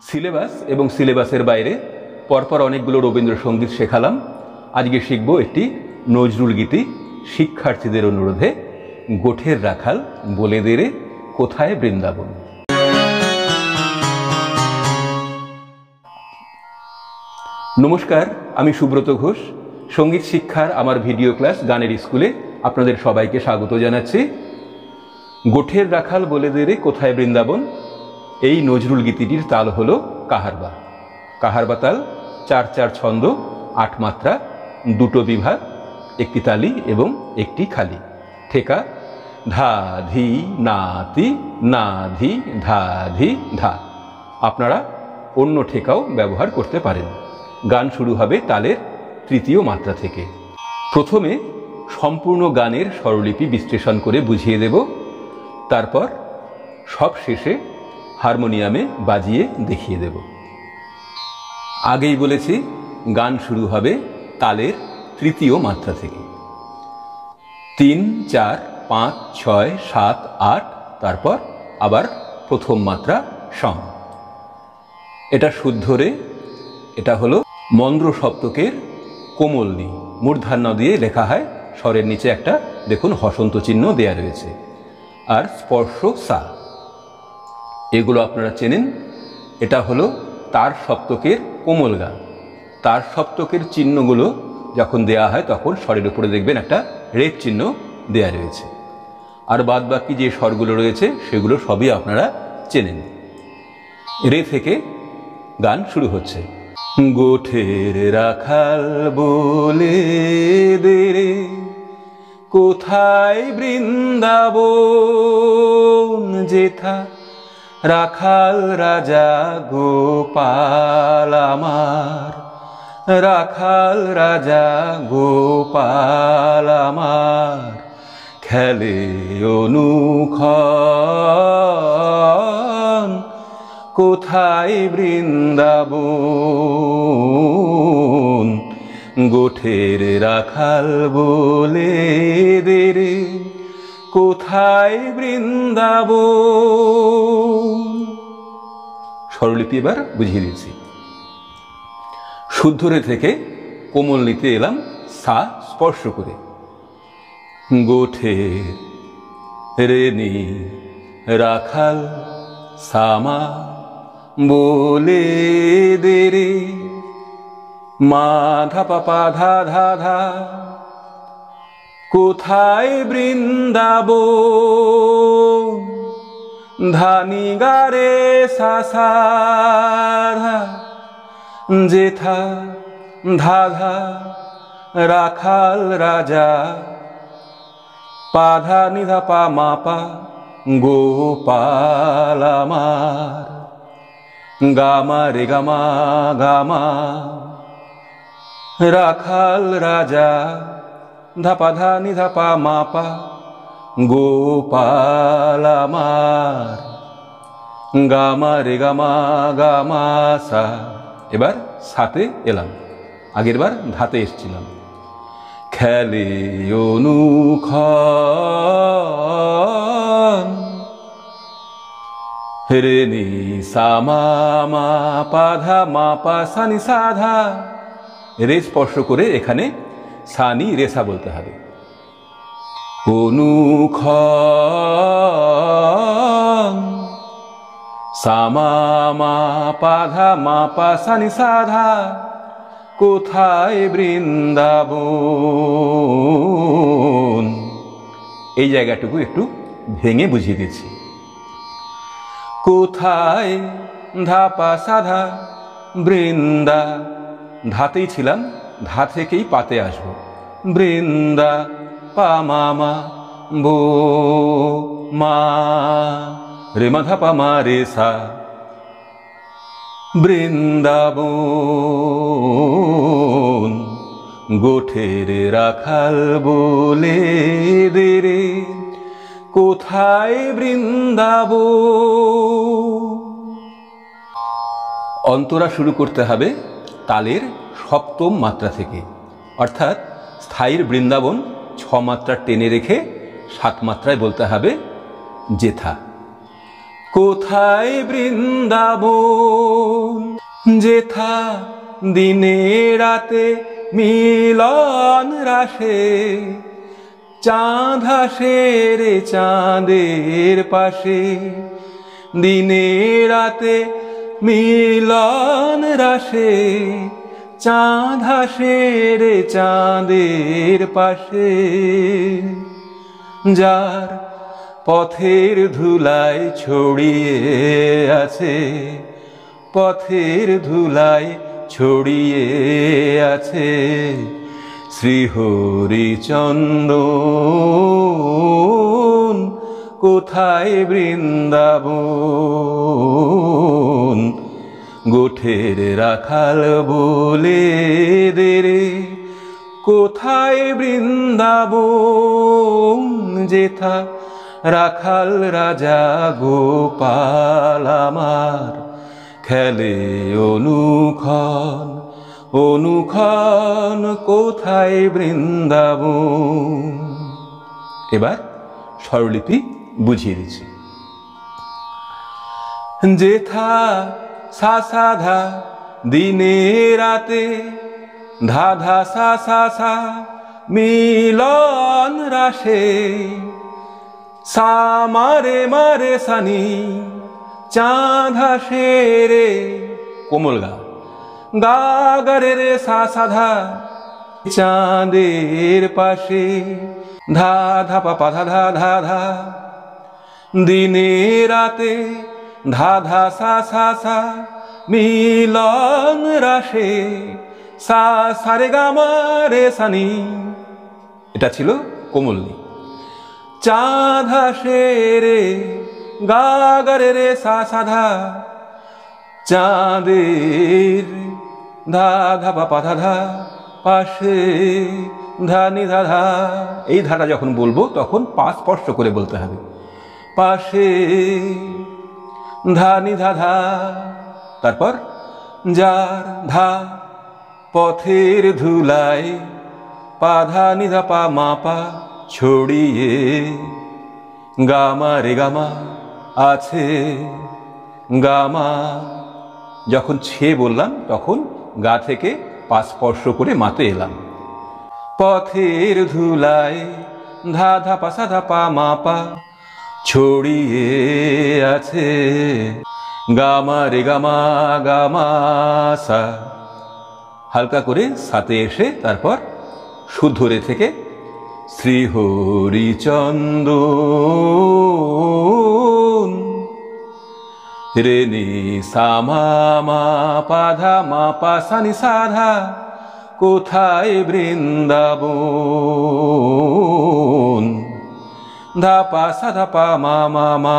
Syllabus এবং সিলেবাসের বাইরে পরপর অনেকগুলো রবীন্দ্রসঙ্গীত শেখালাম। আজকে শিখব একটি নজরুল গীতি। শিক্ষার্থীদের অনুরোধে গোঠের রাখাল বলে দে রে কোথায় বৃন্দাবন। নমস্কার, আমি সুব্রত ঘোষ। সঙ্গীত শিক্ষার আমার ভিডিও ক্লাস গানের স্কুলে আপনাদের সবাইকে স্বাগত জানাচ্ছি। গোঠের রাখাল বলে দে রে কোথায় বৃন্দাবন, এই নজরুল গীতিটির তাল হলো কাহারবা। কাহারবা তাল 4/4 ছন্দ, 8 মাত্রা, 2টো বিভাগ, একটি তালি এবং একটি খালি। ঠেকা ধা ধি না তি না ধি ধা ধি ধা। আপনারা অন্য ঠেকাও ব্যবহার করতে পারেন। গান শুরু হবে তালের 3য় মাত্রা থেকে। প্রথমে সম্পূর্ণ গানের স্বরলিপি বিশ্লেষণ করে বুঝিয়ে দেব, তারপর সব শেষে হারমোনিয়ামে বাজিয়ে দেখিয়ে দেব। আগেই বলেছি গান শুরু হবে তালের 3য় মাত্রা থেকে। 3, 4, 5, 6, 7, 8, তারপর আবার প্রথম মাত্রা সম। এটা শুদ্ধ রে, এটা হলো মন্দ্র সপ্তকের কোমল নি। মূর্ধন্য দিয়ে লেখা হয়, স্বরের নিচে একটা দেখুন হসন্ত চিহ্ন দেয়া রয়েছে। আর স্পর্শ সা, এগুলো আপনারা চেনেন। এটা হলো তার সপ্তকের কোমল গা। তার সপ্তকের চিহ্নগুলো যখন দেয়া হয় তখন স্বরের উপরে দেখবেন একটা রেপ চিহ্ন দেয়া রয়েছে। আর বাদ বাকি যে স্বরগুলো রয়েছে সেগুলো সবই আপনারা চেনেন। রে থেকে গান শুরু হচ্ছে। গোঠের রাখাল বলে দে রে কোথায় বৃন্দাবন, যেথা রাখাল রাজা গোপাল আমার, রাখাল রাজা গোপাল আমার, খেলে অনুক্ষণ কোথায় বৃন্দাবন। গোঠের রাখাল বলে দে রে কোথায় বৃন্দাবন। স্বরলিপি এবার বুঝিয়ে দিয়েছি। শুদ্ধ রে থেকে কোমল নিতে এলাম সা স্পর্শ করে। গোঠের রে নি রাখাল সামা বলে দে রে, মা ধা পা পা ধা ধা ধা, কোথায় বৃন্দাবন। ধানি গারে সা সা ধা, যেথা ধা ধা রাখাল রাজা, পা ধা নি ধা পা মা পা গোপাল আমার, গামা রে গামা গামা রাখাল রাজা, ধাপা ধা নি ধাপা মা পা গোপাল আমার, গামা রে গামা গামা সা। এবার সাতে এলাম, আগের বার ধাতে এসছিলাম। খেলে অনুক্ষণ রে নি সা মা মা পা ধা মা পা সা নি সা ধা। রে স্পর্শ করে এখানে সা নি রে সা বলতে হবে। অনুক্ষণ সা মা মা পা ধা মা পা সা নি সা ধা, কোথায় বৃন্দাবন। এই জায়গাটুকু একটু ভেঙে বুঝিয়ে দিচ্ছি। কোথায় ধাপা সাধা বৃন্দা, ধাতেই ছিলাম, ধা থেকেই পাতে আসবো। বৃন্দা পা মা মা বো মা রে মা ধা পা মা রে সা, বৃন্দাবন। গোঠের রাখাল বলে দে রে কোথায় বৃন্দাবন। অন্তরা শুরু করতে হবে তালের 7ম মাত্রা থেকে, অর্থাৎ স্থায়ীর বৃন্দাবন 6 মাত্রা টেনে রেখে 7 মাত্রায় বলতে হবে যেথা। কোথায় বৃন্দাবন যেথা দিনে রাতে মিলন রাশে, চাঁদ হাসে রে চাঁদের পাশে, দিনে রাতে মিলন রাশে, চাঁদ হাসে রে চাঁদের পাশে। যার পথের ধুলায় ছড়িয়ে আছে, পথের ধুলায় ছড়িয়ে আছে শ্রীহরিচন্দন, কোথায় বৃন্দাবন। গোঠের রাখাল বলে দে রে, কোথায় বৃন্দাবন যেথা রাখাল রাজা গোপাল আমার খেলে অনুক্ষণ অনুক্ষণ, কোথায় বৃন্দাবন। এবার স্বরলিপি বুঝিয়ে দিচ্ছি। যেথা সা সা ধা দিনে রাতে, ধা ধা সা সা সা মিলন রাশে, সা মারে মারে সানি চাঁদ হাসে রে কোমল গা, গা গরে রে সা সা ধা চাঁদের পাশে, ধা ধা পা পা ধা ধা ধা ধা দিনে রাতে, ধা ধা সা সা সা মিলন রাশে, সা সারে গা মা রে সানি, এটা ছিল কোমলনি। চাঁদ হাসে রে গা গরে রে সা সা ধা, চাঁদের ধা ধা পা পা ধা ধা পাশে, ধা নি ধা ধা। এই ধারা যখন বলবো তখন পা স্পর্শ করে বলতে হবে, পাশে ধা নি ধা ধা। তারপর যার ধা পথের ধুলায়, পা ধা নি ধা পা মা পা ছড়িয়ে, গামা রে গামা আছে গামা। যখন ছে বললাম তখন গা থেকে পা স্পর্শ করে মাতে এলাম। পথের ধুলায় ধা ধা পা সা ধা পা মা পা ছড়িয়ে আছে, গামা রে গামা গামা সা। হালকা করে সাথে এসে তারপর শুদ্ধ রে থেকে শ্রীহরিচন্দন, রে নি সা মা মা পা ধা মা পা সা নি সা ধা, কোথায় বৃন্দাবন। ধা পা সা ধা পা মা মা মা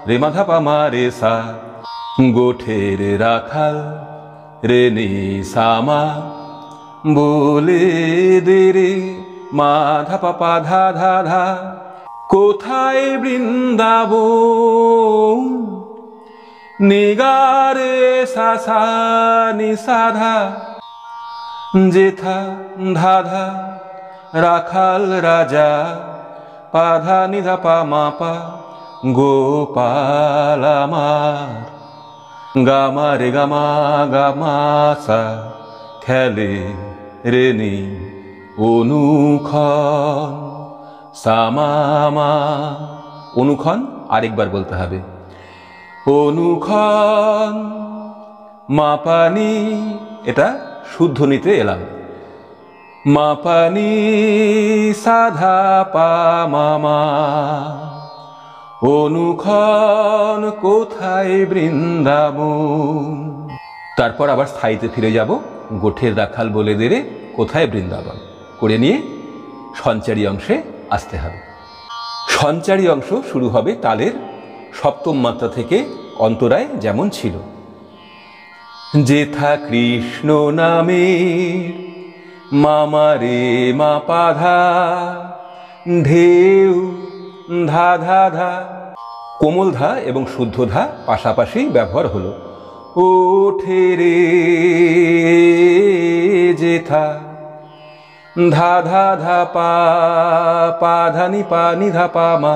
রে মা ধা পা মা রে সা, গোঠের রাখাল রে নি সা মা বলে দে রে, মা ধা পা পা ধা ধা ধা, কোথায় বৃন্দাবন। নিগারে সা সা নি সা ধা, যেথা ধা ধা রাখাল রাজা, পা ধা নি ধা পা মা পা গোপাল আমার, গামা রে গামা গামা সা খেলে রে নি অনুক্ষণ, সামামা। অনুক্ষণ আরেকবার বলতে হবে, অনুক্ষণ মাপানি, এটা শুদ্ধ নিতে এলাম, মাপানি সাধা পা মামা। অনুক্ষণ কোথায় বৃন্দাবন। তারপর আবার স্থায়ীতে ফিরে যাব। গোঠের রাখাল বলে দে রে কোথায় বৃন্দাবন করে নিয়ে সঞ্চারী অংশে আসতে হবে। সঞ্চারী অংশ শুরু হবে তালের সপ্তম মাত্রা থেকে অন্তরায় যেমন ছিল। যেথা কৃষ্ণ নামের মামা রে মা পাধা, ঢেউ ধা ধা ধা, কোমল ধা এবং শুদ্ধ ধা পাশাপাশি ব্যবহার হলো। ওঠে রে যেথা, ধা ধা ধা পা, পা ধা নি পা নি ধা পা মা,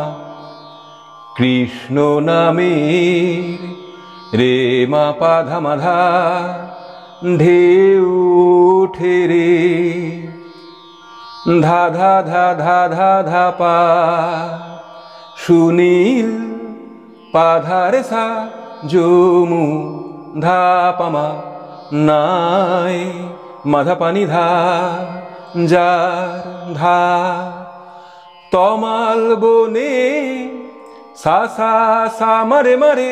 কৃষ্ণ নামের রে মা পা ধা মা ধা ঢেউ ওঠে রে ধা ধা ধা ধা ধা ধা পা সুনীল পা ধা রে সা যমু ধা পা মা নাই মাধা পানি ধা যার ধা তমাল বনে সা সা সা মারে মারে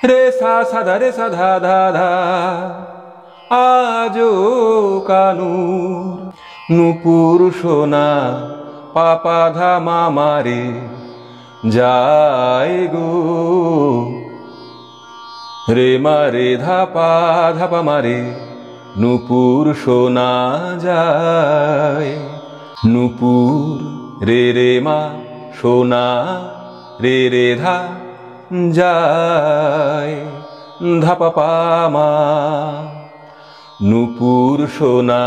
রে সা সা ধা রে সা ধা ধা ধা আজো কানুর নুপুর সোনা পাপা ধা মা মারে যায় গো রে মারে ধা পা মারে নুপুর সোনা যায় নুপুর রে রে মা সোনা রে রে ধা যায় ধা পা মা নুপুর সোনা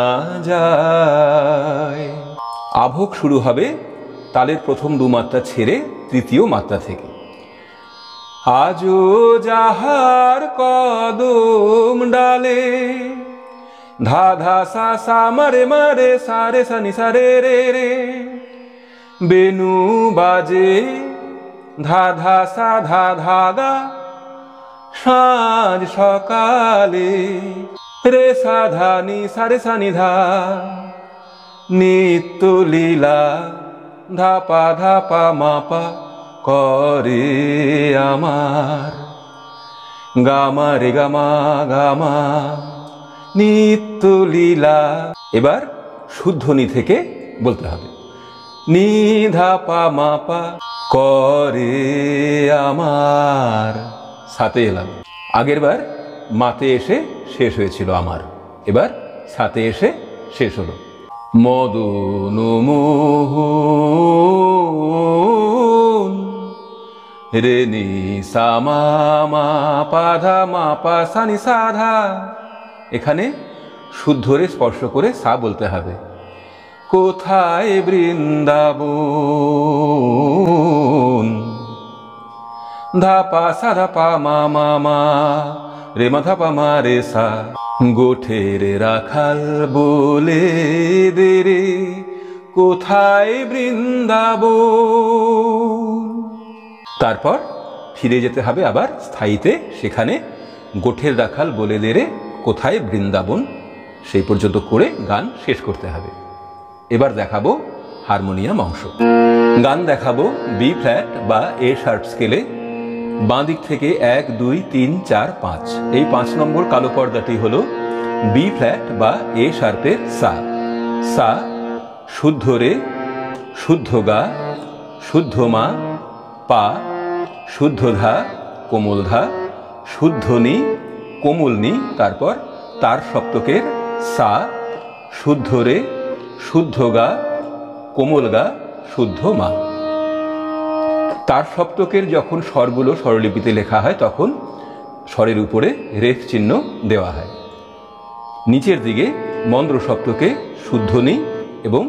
যায়। আভোগ শুরু হবে তালের প্রথম দু মাত্রা ছেড়ে তৃতীয় মাত্রা থেকে। আজো যাহার কদম ডালে ধা ধা সা সা মারে মারে সা রে সা নি সা রে রে রে বেনু বাজে ধা ধা সা ধা ধা গা সাঁঝ সকালে রে সা ধা নি সা রে সা নি ধা নিত্য লীলা ধা পা মা পা করে আমার গামা রে গামা গামা নিত্য লীলা। এবার শুদ্ধনি থেকে বলতে হবে নি ধা পা মা পা করে আমার সাথে এলাম। আগের বার মাতে এসে শেষ হয়েছিল আমার, এবার সাথে এসে শেষ হলো। মদন মোহন রে নি সা মা মা পা ধা মা পা সা নি সা ধা। এখানে শুদ্ধ রে স্পর্শ করে সা বলতে হবে। কোথায় বৃন্দাবন ধা পা সা ধা পা মা মা মা রে মা ধা পা মা রে সা গোঠের রাখাল বলে দে রে কোথায় বৃন্দাবন। তারপর ফিরে যেতে হবে আবার স্থায়ীতে, সেখানে গোঠের রাখাল বলে দে রে কোথায় বৃন্দাবন সেই পর্যন্ত করে গান শেষ করতে হবে। এবার দেখাবো হারমোনিয়াম অংশ। গান দেখাবো বি ফ্ল্যাট বা এ শার্প স্কেলে। বাঁ দিক থেকে 1 2 3 4 5, এই 5 নম্বর কালো পর্দাটি হলো বি ফ্ল্যাট বা এ শার্পের সা। সা শুদ্ধ রে, শুদ্ধ গা, শুদ্ধ মা, পা, শুদ্ধ ধা, কোমল ধা, শুদ্ধ নি, কোমল নি, তারপর তার সপ্তকের সা, শুদ্ধ রে, শুদ্ধ গা, কোমল গা, শুদ্ধ মা। তার সপ্তকের যখন স্বরগুলো স্বরলিপিতে লেখা হয় তখন স্বরের উপরে রেফ চিহ্ন দেওয়া হয়। নিচের দিকে মন্দ্র সপ্তকে শুদ্ধ নি এবং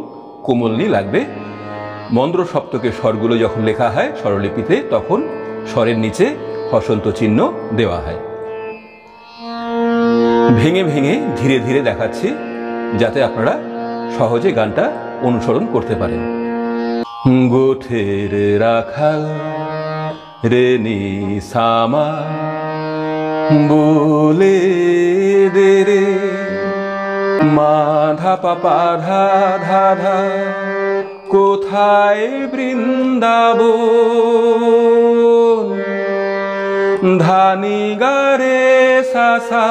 কোমল নি লাগবে। মন্দ্র সপ্তকের স্বরগুলো যখন লেখা হয় স্বরলিপিতে তখন স্বরের নিচে হসন্ত চিহ্ন দেওয়া হয়। ভেঙে ভেঙে ধীরে ধীরে দেখাচ্ছি যাতে আপনারা সহজে গানটা অনুসরণ করতে পারেন। গোঠের রাখাল রে নি সা মা বলে দে রে মা ধা পা পা ধা ধা ধা কোথায় বৃন্দাবন ধানি গা রে সা সা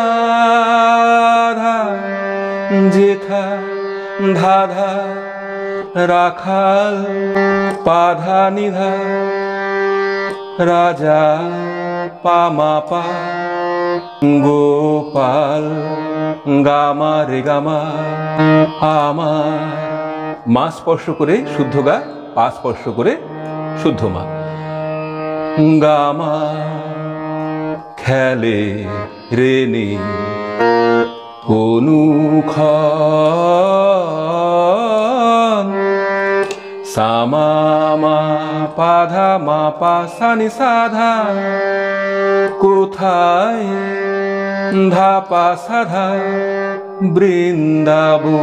ধা যেথা ধা ধা রাখাল পা ধা নি ধা রাজা পা মা পা গোপাল গামা রে গামা আমার। মা স্পর্শ করে শুদ্ধ গা, পা স্পর্শ করে শুদ্ধ মা। গামা খেলে রে নি অনুক্ষণ সা মা মা পা ধা মা পা সা নি সা ধা কোথায় ধা পা সা ধা বৃন্দাবন।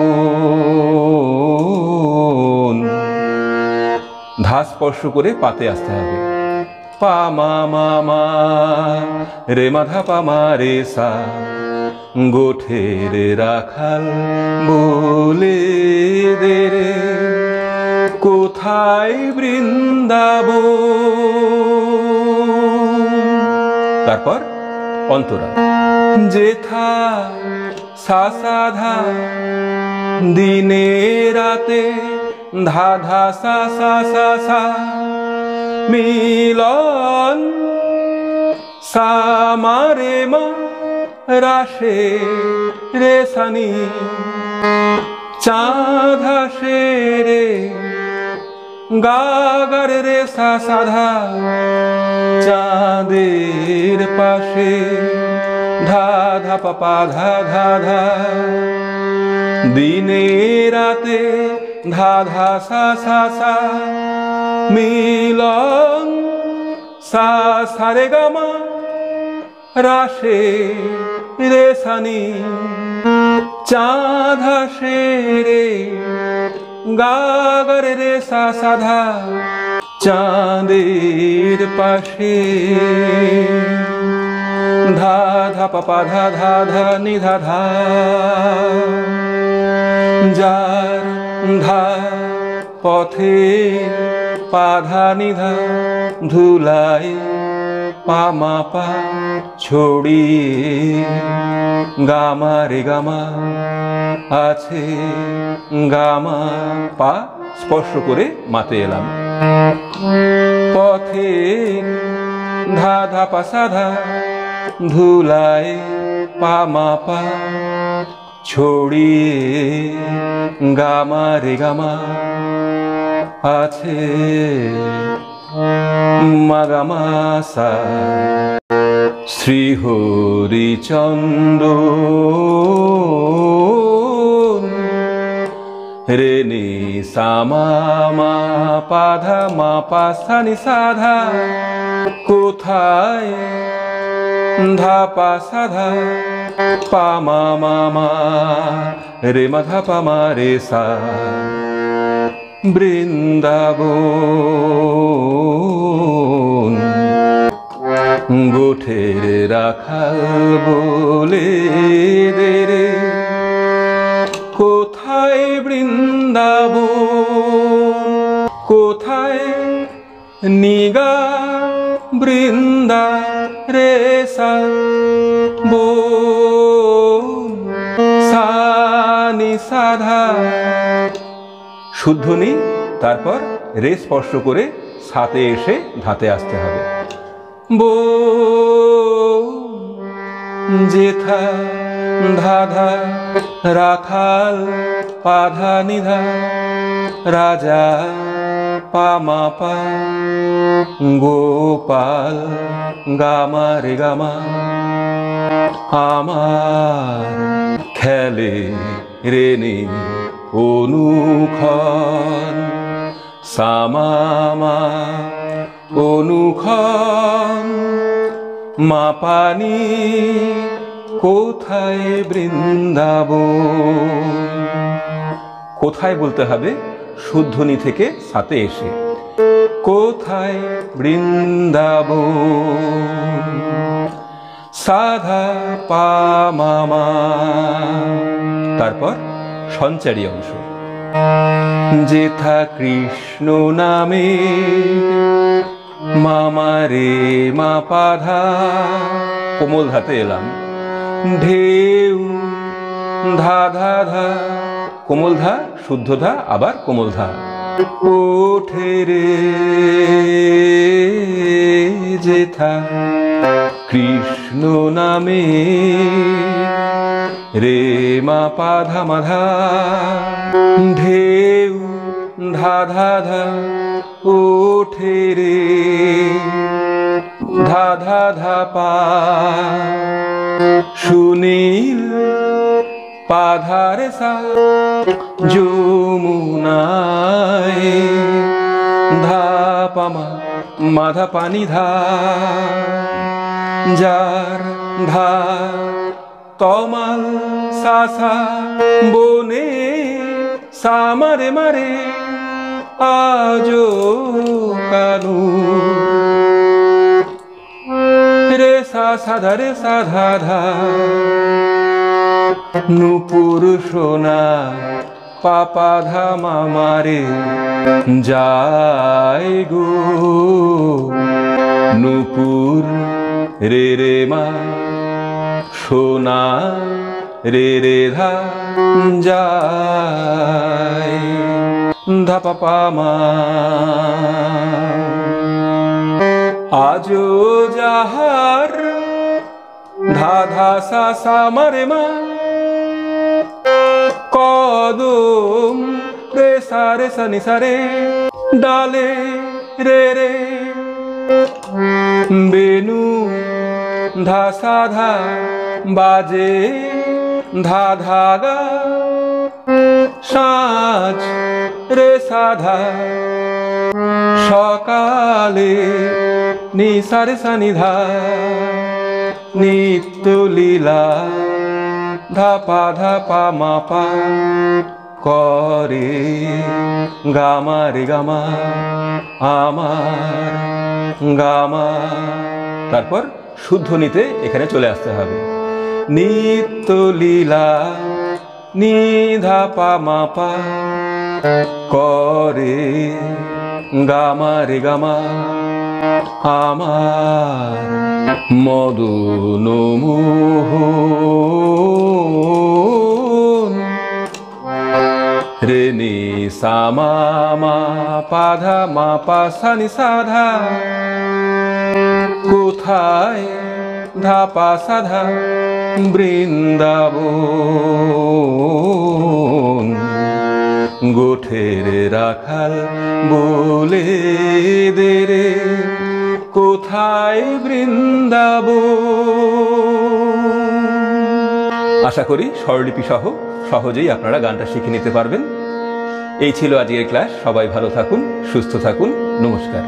ধা স্পর্শ করে পাতে আসতে হবে। পা মা মা মা রে মা ধা পা মা রে সা গোঠের রাখাল বলে দে রে কোথায় বৃন্দাবন। তারপর অন্তরা যেথা সা সা ধা দিনে রাতে ধা ধা সা সা সা সা মিলন সা মা রে মা রাশে রে সানি চাঁদ হাসে রে গাগার রে সা সাধা চাঁদের পাশে ধা ধা পা পা ধা ধা ধা দিনে রাতে ধা ধা সা সা সা মিলন সা সা রে গা মা রাশে রে সানি চাঁদ হাসে রে গাগার রে সা সাধা চাঁদের পাশে ধা ধা পা পা ধা ধা ধা নি ধা ধা যার ধা পথে পা ধা নি ধা ধুলায় পা মা পা ছড়িয়ে গামা রে গামা আছে গামা পা স্পর্শ করে মাতে এলাম। পথে ধা ধা পা সা ধা ধুলায় পা মা পা ছড়িয়ে গামা রে গামা আছে মাগামা সা। শ্রী হরিচন্দ্র রে নি সা মা মা পা ধা মা পা সা নি সা ধা কোথায় ধা পা সা ধা পা মা মা মা রে মা ধা পা মা রে সা বৃন্দাবন। গোঠের রাখাল বলে দে রে কোথায় বৃন্দাবন। কোথায় নিগা বৃন্দা রে সা বন সা নি সা ধা শুদ্ধ নি, তারপর রে স্পর্শ করে সাতে এসে ধাতে আসতে হবে। বো যেথা ধা ধা রাখাল পা ধা নি ধা রাজা পা মা পা গোপাল গামা রে গামা আমার খেলে রে নি অনুক্ষণ সামামা অনুক্ষণ মা পানি কোথায় বৃন্দাবন। কোথায় বলতে হবে শুদ্ধনি থেকে সাথে এসে কোথায় বৃন্দাবন। সাধা পা মামা, তারপর সঞ্চারী অংশ। যেথা কৃষ্ণ নামে মামা রে মা পাধা, কোমল ধাতে এলাম। ঢেউ ধা ধা ধা, কোমল ধা শুদ্ধ ধা আবার কোমল ধা। ওঠে রে যেথা কৃষ্ণ নামে রে মা পাধা মাধা। ঢেউ ধা ধা ধা ওঠে রে ধা ধা ধা পা। সুনীল পাধারে সা যমুনায় ধা পামা মাধা পানি ধা যার ধা তমাল সাসা বনে সামারে মারে আজো কানু রে সা সাধা রে সাধা ধা নুপুর সোনা পাপা ধা মামারে যায় গো নুপুর রে রে মা সোনা রে রে ধা যায় ধা পাপা মা আজো যাহার ধা ধা সা সা মারে মা কদম রে সা নি সা রে ডালে রে রে বেনু ধা সা ধা বাজে ধা ধা গা সাজ রে সাধা সকালে নি সা রে সা নি ধা নিত্য লীলা ধা পা মা পা করে গামা রে গামা আমার গামা তারপর শুদ্ধ নিতে এখানে চলে আসতে হবে নিত্য লীলা নি ধা পা মা পা করে গামা রে গামা আমার মদন মোহন রে নি সা মা মা পা ধা মা পা সা নি সা ধা কোথায় ধা পা সা ধা বৃন্দাবন গোঠের রাখাল বলে দে রে কোথায় বৃন্দাবন। আশা করি স্বরলিপি সহ সহজেই আপনারা গানটা শিখে নিতে পারবেন। এই ছিল আজকের ক্লাস। সবাই ভালো থাকুন, সুস্থ থাকুন। নমস্কার।